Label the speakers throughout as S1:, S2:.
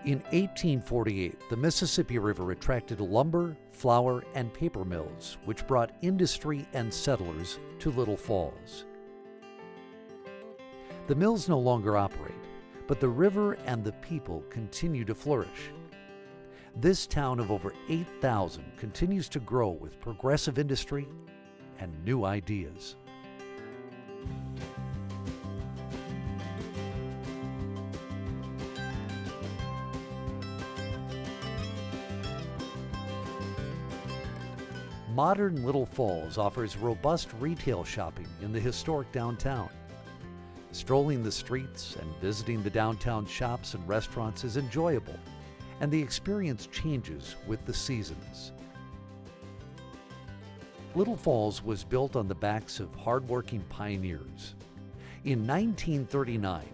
S1: In 1848, the Mississippi River attracted lumber, flour, and paper mills, which brought industry and settlers to Little Falls. The mills no longer operate, but the river and the people continue to flourish. This town of over 8,000 continues to grow with progressive industry and new ideas. Modern Little Falls offers robust retail shopping in the historic downtown. Strolling the streets and visiting the downtown shops and restaurants is enjoyable, and the experience changes with the seasons. Little Falls was built on the backs of hardworking pioneers. In 1939,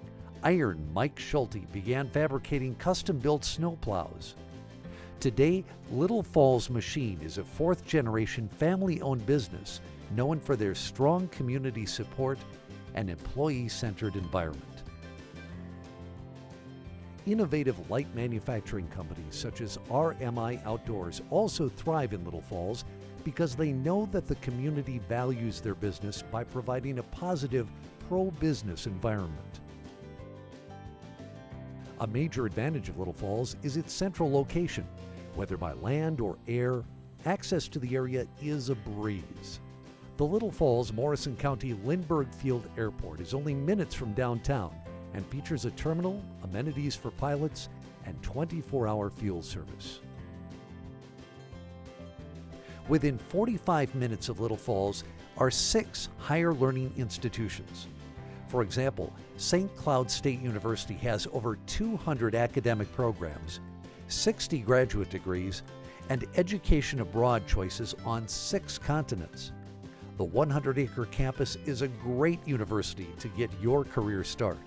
S1: Iron Mike Schulte began fabricating custom-built snowplows. Today, Little Falls Machine is a fourth-generation family-owned business known for their strong community support and employee-centered environment. Innovative light manufacturing companies such as RMI Outdoors also thrive in Little Falls because they know that the community values their business by providing a positive, pro-business environment. A major advantage of Little Falls is its central location. Whether by land or air, access to the area is a breeze. The Little Falls, Morrison County Lindbergh Field Airport is only minutes from downtown and features a terminal, amenities for pilots, and 24-hour fuel service. Within 45 minutes of Little Falls are 6 higher learning institutions. For example, St. Cloud State University has over 200 academic programs, 60 graduate degrees, and education abroad choices on 6 continents. The 100-acre campus is a great university to get your career start.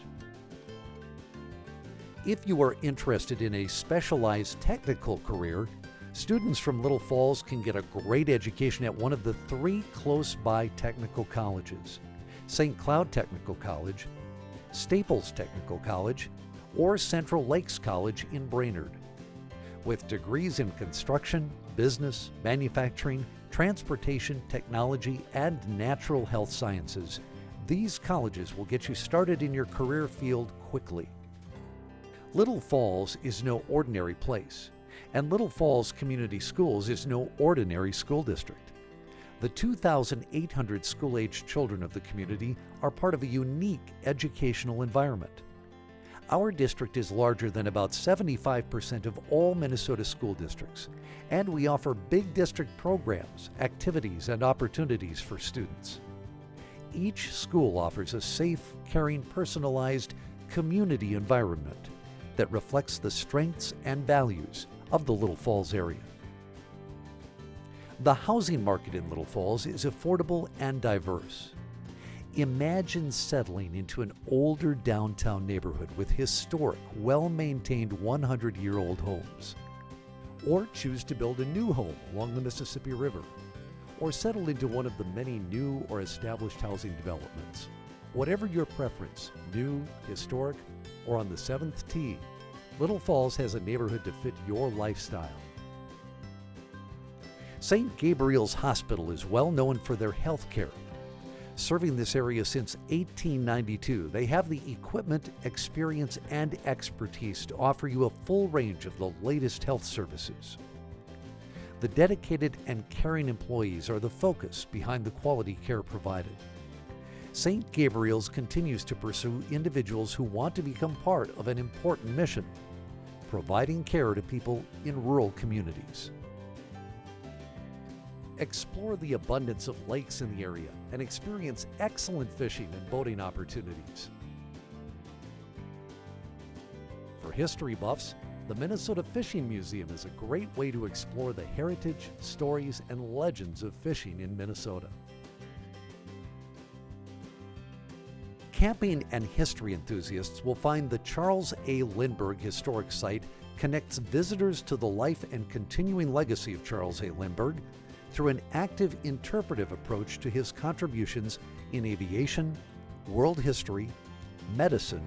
S1: If you are interested in a specialized technical career, students from Little Falls can get a great education at one of the 3 close-by technical colleges: St. Cloud Technical College, Staples Technical College, or Central Lakes College in Brainerd. With degrees in construction, business, manufacturing, transportation, technology, and natural health sciences, these colleges will get you started in your career field quickly. Little Falls is no ordinary place, and Little Falls Community Schools is no ordinary school district. The 2,800 school-aged children of the community are part of a unique educational environment. Our district is larger than about 75% of all Minnesota school districts, and we offer big district programs, activities, and opportunities for students. Each school offers a safe, caring, personalized community environment that reflects the strengths and values of the Little Falls area. The housing market in Little Falls is affordable and diverse. Imagine settling into an older downtown neighborhood with historic, well-maintained 100-year-old homes. Or choose to build a new home along the Mississippi River. Or settle into one of the many new or established housing developments. Whatever your preference, new, historic, or on the 7th tee, Little Falls has a neighborhood to fit your lifestyle. St. Gabriel's Hospital is well known for their health care. Serving this area since 1892, they have the equipment, experience, and expertise to offer you a full range of the latest health services. The dedicated and caring employees are the focus behind the quality care provided. St. Gabriel's continues to pursue individuals who want to become part of an important mission, providing care to people in rural communities. Explore the abundance of lakes in the area and experience excellent fishing and boating opportunities. For history buffs, the Minnesota Fishing Museum is a great way to explore the heritage, stories, and legends of fishing in Minnesota. Camping and history enthusiasts will find the Charles A. Lindbergh Historic Site connects visitors to the life and continuing legacy of Charles A. Lindbergh through an active interpretive approach to his contributions in aviation, world history, medicine,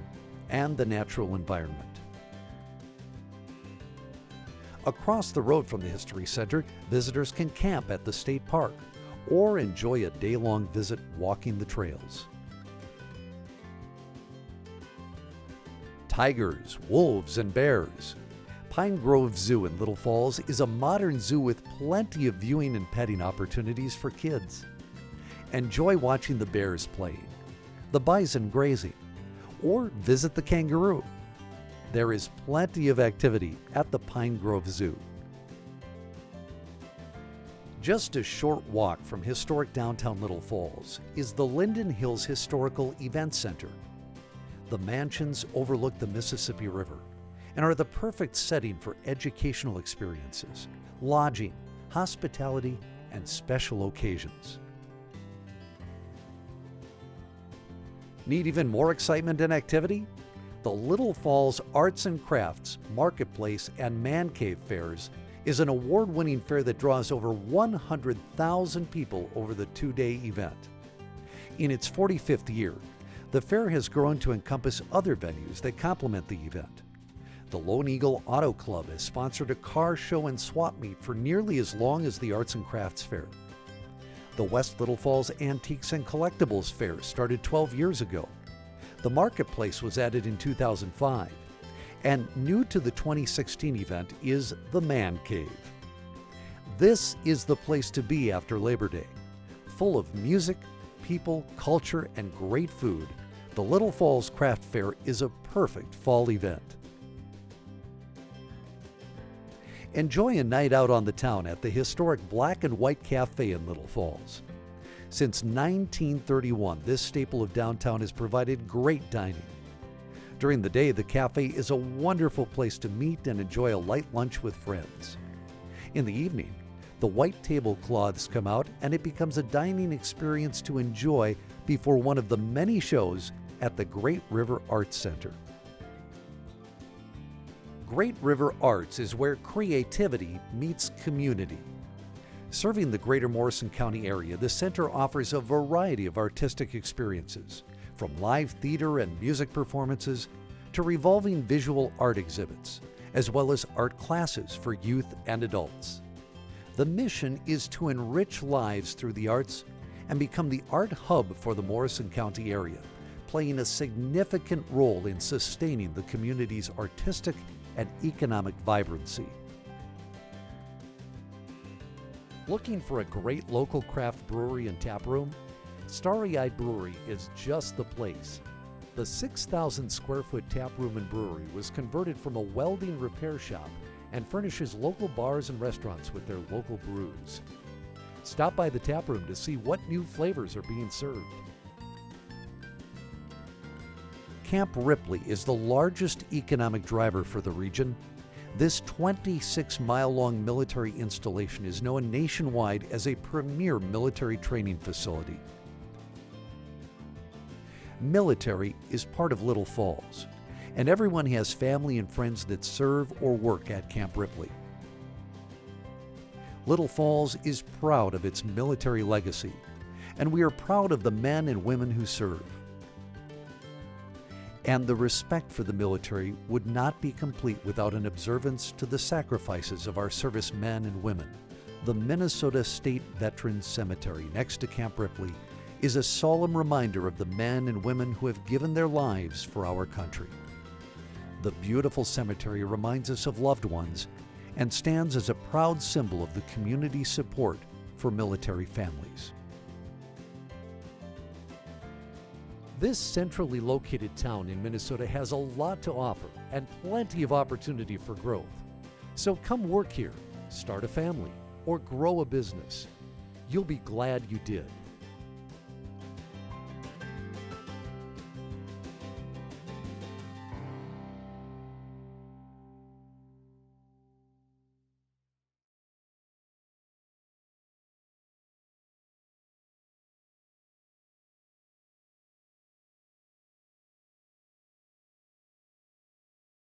S1: and the natural environment. Across the road from the History Center, visitors can camp at the state park or enjoy a day-long visit walking the trails. Tigers, wolves, and bears. Pine Grove Zoo in Little Falls is a modern zoo with plenty of viewing and petting opportunities for kids. Enjoy watching the bears playing, the bison grazing, or visit the kangaroo. There is plenty of activity at the Pine Grove Zoo. Just a short walk from historic downtown Little Falls is the Linden Hills Historical Event Center. The mansions overlook the Mississippi River and are the perfect setting for educational experiences, lodging, hospitality, and special occasions. Need even more excitement and activity? The Little Falls Arts and Crafts, Marketplace, and Man Cave Fairs is an award-winning fair that draws over 100,000 people over the two-day event. In its 45th year, the fair has grown to encompass other venues that complement the event. The Lone Eagle Auto Club has sponsored a car show and swap meet for nearly as long as the Arts and Crafts Fair. The West Little Falls Antiques and Collectibles Fair started 12 years ago. The Marketplace was added in 2005. And new to the 2016 event is the Man Cave. This is the place to be after Labor Day. Full of music, people, culture, and great food, the Little Falls Craft Fair is a perfect fall event. Enjoy a night out on the town at the historic Black and White Cafe in Little Falls. Since 1931, this staple of downtown has provided great dining. During the day, the cafe is a wonderful place to meet and enjoy a light lunch with friends. In the evening, the white tablecloths come out and it becomes a dining experience to enjoy before one of the many shows at the Great River Arts Center. Great River Arts is where creativity meets community. Serving the greater Morrison County area, the center offers a variety of artistic experiences, from live theater and music performances to revolving visual art exhibits, as well as art classes for youth and adults. The mission is to enrich lives through the arts and become the art hub for the Morrison County area, playing a significant role in sustaining the community's artistic and economic vibrancy. Looking for a great local craft brewery and tap room? Starry-Eyed Brewery is just the place. The 6,000 square foot tap room and brewery was converted from a welding repair shop and furnishes local bars and restaurants with their local brews. Stop by the tap room to see what new flavors are being served. Camp Ripley is the largest economic driver for the region. This 26-mile-long military installation is known nationwide as a premier military training facility. Military is part of Little Falls, and everyone has family and friends that serve or work at Camp Ripley. Little Falls is proud of its military legacy, and we are proud of the men and women who serve. And the respect for the military would not be complete without an observance to the sacrifices of our servicemen and women. The Minnesota State Veterans Cemetery next to Camp Ripley is a solemn reminder of the men and women who have given their lives for our country. The beautiful cemetery reminds us of loved ones and stands as a proud symbol of the community's support for military families. This centrally located town in Minnesota has a lot to offer and plenty of opportunity for growth. So come work here, start a family, or grow a business. You'll be glad you did.